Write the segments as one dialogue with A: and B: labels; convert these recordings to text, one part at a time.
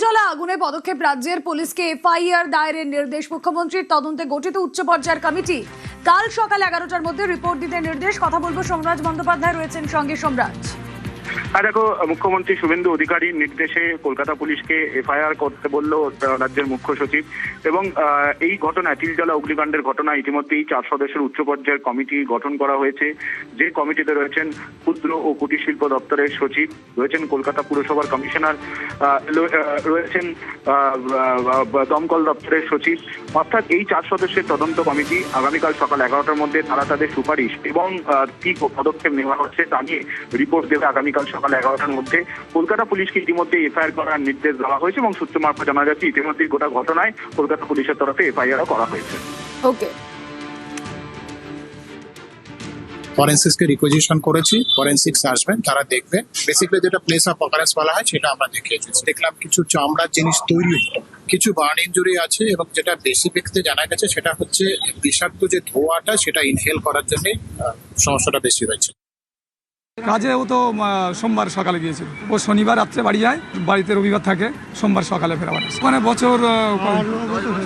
A: তিলজলা আগুনে পদক্ষেপ রাজ্যের পুলিশকে এফআইআর দায়েরের নির্দেশ মুখ্যমন্ত্রীর তদন্তে গঠিত উচ্চ পর্যায়ের কমিটি কাল সকাল 11টার মধ্যে রিপোর্ট দিতে নির্দেশ। কথা বলবো সোমরাজ বন্দ্যোপাধ্যায় রয়েছেন সঙ্গে। সোমরাজ,
B: দেখো, মুখ্যমন্ত্রী শুভেন্দু অধিকারীর নির্দেশে কলকাতা পুলিশকে এফআইআর করতে বলল রাজ্যের মুখ্য সচিব। এবং এই ঘটনায় তিলজলা অগ্নিকাণ্ডের ঘটনায় ইতিমধ্যেই 4 সদস্যের উচ্চ পর্যায়ের কমিটি গঠন করা হয়েছে। যে কমিটিতে রয়েছেন ক্ষুদ্র ও কুটির শিল্প দপ্তরের সচিব, রয়েছেন কলকাতা পুরসভার কমিশনার, রয়েছেন দমকল দপ্তরের সচিব। অর্থাৎ এই 4 সদস্যের তদন্ত কমিটি আগামীকাল সকাল 11টার মধ্যে তারা তাদের সুপারিশ এবং কি পদক্ষেপ নেওয়া হচ্ছে তা নিয়ে রিপোর্ট দেবে আগামীকাল সকাল 11টার মধ্যে। কলকাতা পুলিশকে ইতিমধ্যে এফআইআর করার নির্দেশ দেওয়া হয়েছে এবং সূত্র মারফত জানা যাচ্ছে ইতিমধ্যে গোটা ঘটনায় কলকাতা পুলিশের তরফে এফআইআরও করা হয়েছে।
A: ওকে,
C: ফরেন্সিক্সকে রিকোয়েজিশন করেছি, ফরেন্সিক্স আসবেন, তারা দেখবেন। বেসিক্যালি যেটা প্লেস অফ অকারেন্স বলা হয় সেটা আমরা দেখিয়েছি। দেখলাম কিছু চামড়ার জিনিস তৈরি হলো, কিছু বার্ন ইনজুরি আছে এবং যেটা বেশি ব্যক্তিতে জানা গেছে সেটা হচ্ছে বিষাক্ত যে ধোঁয়াটা সেটা ইনহেল করার জন্য সমস্যাটা বেশি হয়েছে।
D: কাজে ও তো সোমবার সকালে গিয়েছিল, ও শনিবার রাত্রে বাড়ি যায়, বাড়িতে রবিবার থাকে, সোমবার সকালে ফেরা বাড়ি। ওখানে বছর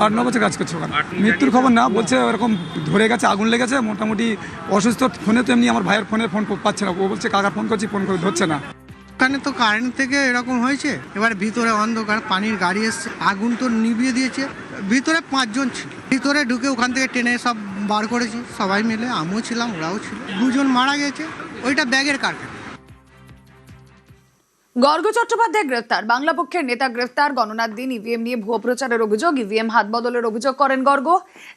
D: 8-9 বছর কাজ করছে ওখানে। মৃত্যুর খবর না, বলছে এরকম ধরে গেছে, আগুন লেগেছে, মোটামুটি অসুস্থ। ফোনে তো এমনি আমার ভাইয়ের ফোনে ফোন পাচ্ছে না, ও বলছে কাকা ফোন করছি, ফোন করে ধরছে না।
E: ওখানে তো কারেন্ট থেকে এরকম হয়েছে, এবার ভিতরে অন্ধকার, পানির গাড়ি এসছে, আগুন তো নিভিয়ে দিয়েছে। ভিতরে 5 জন ছিল, ভিতরে ঢুকে ওখান থেকে টেনে সব বার করেছি সবাই মিলে, আমিও ছিলাম, ওরাও ছিল। 2 জন মারা গেছে, ওইটা ব্যাগের কারখানা।
A: গর্গ চট্টোপাধ্যায় গ্রেফতার, বাংলা পক্ষের নেতা গ্রেফতার। গণনার দিন ইভিএম নিয়ে ভুয়ো প্রচারের অভিযোগ, ইভিএম হাত বদলের অভিযোগ করেন গর্গ।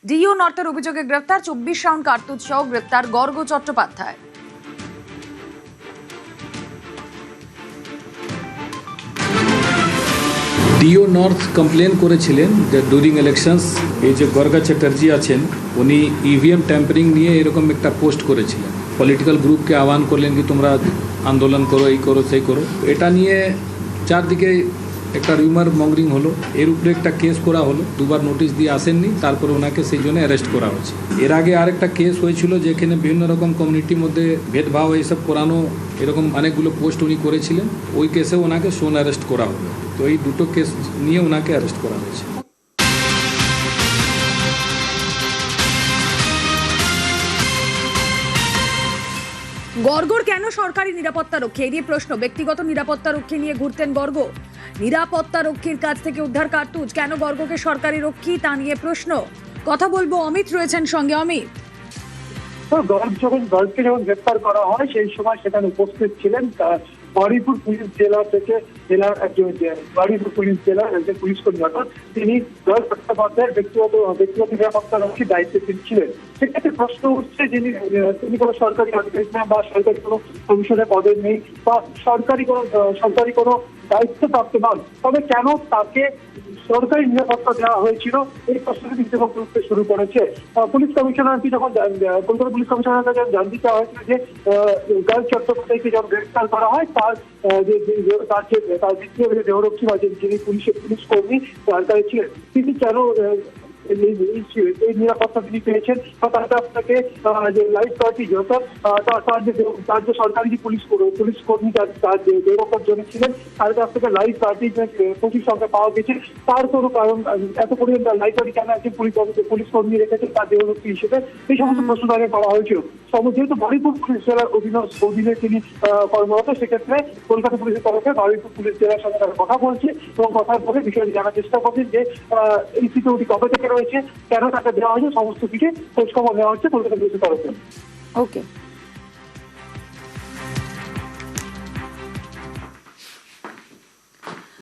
A: ডিইও নর্থের অভিযোগে গ্রেফতার, 24 রাউন্ড কার্তুজ সহ গ্রেফতার Garga Chattopadhyay.
F: DO North complain করেছিলেন যে ডিউরিং ইলেকশনস এই যে গর্গা চ্যাটার্জি আছেন উনি ইভিএম ট্যাম্পারিং নিয়ে এরকম একটা পোস্ট করেছিলেন। পলিটিক্যাল গ্রুপকে আহ্বান করলেন কি তোমরা আন্দোলন করো, এই করো, সেই করো। এটা নিয়ে চারদিকে একটা রিউমার মঙ্গরিং হলো, এর উপরে একটা কেস করা হলো। 2বার নোটিশ দিয়ে আসেননি, তারপরে ওনাকে সেই জন্য অ্যারেস্ট করা হয়েছে। এর আগে আরেকটা কেস হয়েছিল যেখানে বিভিন্ন রকম কমিউনিটির মধ্যে ভেদভাব এইসব করানো, এরকম অনেকগুলো পোস্ট উনি করেছিলেন। ওই কেসে ওনাকে সোন অ্যারেস্ট করা হলো। তো এই দুটো কেস নিয়ে ওনাকে অ্যারেস্ট করা হয়েছে।
A: গর্গর কেন সরকারি নিরাপত্তা রক্ষী, এই নিয়ে প্রশ্ন। ব্যক্তিগত নিরাপত্তা রক্ষী নিয়ে ঘুরতেন গর্গ, নিরাপত্তা রক্ষীর কাছ থেকে উদ্ধার কার্তুজ, কেন গর্গকে সরকারি রক্ষী তা নিয়ে প্রশ্ন। কথা বলবো, অমিত রয়েছেন সঙ্গে। অমিত,
G: গর্গকে যখন গ্রেফতার করা হয় সেই সময় সেখানে উপস্থিত ছিলেন বারুইপুর পুলিশ জেলা থেকে বারুইপুর পুলিশ জেলার একজন পুলিশ কর্মী, অর্থাৎ তিনি গর্গ চট্টোপাধ্যায়ের ব্যক্তিগত নিরাপত্তা রক্ষীর দায়িত্বে তিনি ছিলেন। সেক্ষেত্রে প্রশ্ন উঠছে তিনি কোনো সরকারি আধিকারিক না বা সরকারি কোনো কমিশনের পদে নেই বা সরকারি কোনো দায়িত্বপ্রাপ্ত নন, তবে কেন তাকে সরকারি নিরাপত্তা দেওয়া হয়েছিল এই প্রশ্নটি ইতিমধ্যে উঠতে শুরু করেছে। পুলিশ কমিশনারকে যখন কলকাতা পুলিশ কমিশনার কাছে জানতে চাওয়া হয়েছিল যে গর্গ চট্টোপাধ্যায়কে যখন গ্রেফতার করা হয় তার দ্বিতীয় দেহরক্ষী বা যিনি পুলিশ কর্মী সরকারি ছিলেন তিনি কেন এই নিরাপত্তা তিনি পেয়েছেন, তার কাছ থেকে যে লাইফ পার্টি তার যে সরকারি যে পুলিশ কর্মী তার দেহরক্ষার জন্য ছিলেন, তার কাছ থেকে লাইফ পার্টি যে প্রচুর সংখ্যা পাওয়া গেছে, তার কোনো কারণ এত পরিমাণ লাইফ পার্টি কেন একজন পুলিশ কর্মী রেখেছে তার দেহরক্ষী হিসেবে, এই সমস্ত প্রশ্ন তাকে করা হয়েছিল। যেহেতু বারুইপুর পুলিশ জেলার অধীনে তিনি কর্মরত, সেক্ষেত্রে কলকাতা পুলিশের তরফে বারুইপুর পুলিশ জেলার সঙ্গে তারা কথা বলছে এবং কথার পরে বিষয়টি জানার চেষ্টা করছেন যে এই সিকিউরিটি কবে থেকে রয়েছে, কেন তাকে দেওয়া হয়েছে, সমস্ত কিছু খোঁজখবর নেওয়া হচ্ছে কলকাতা পুলিশের তরফে।
A: ওকে।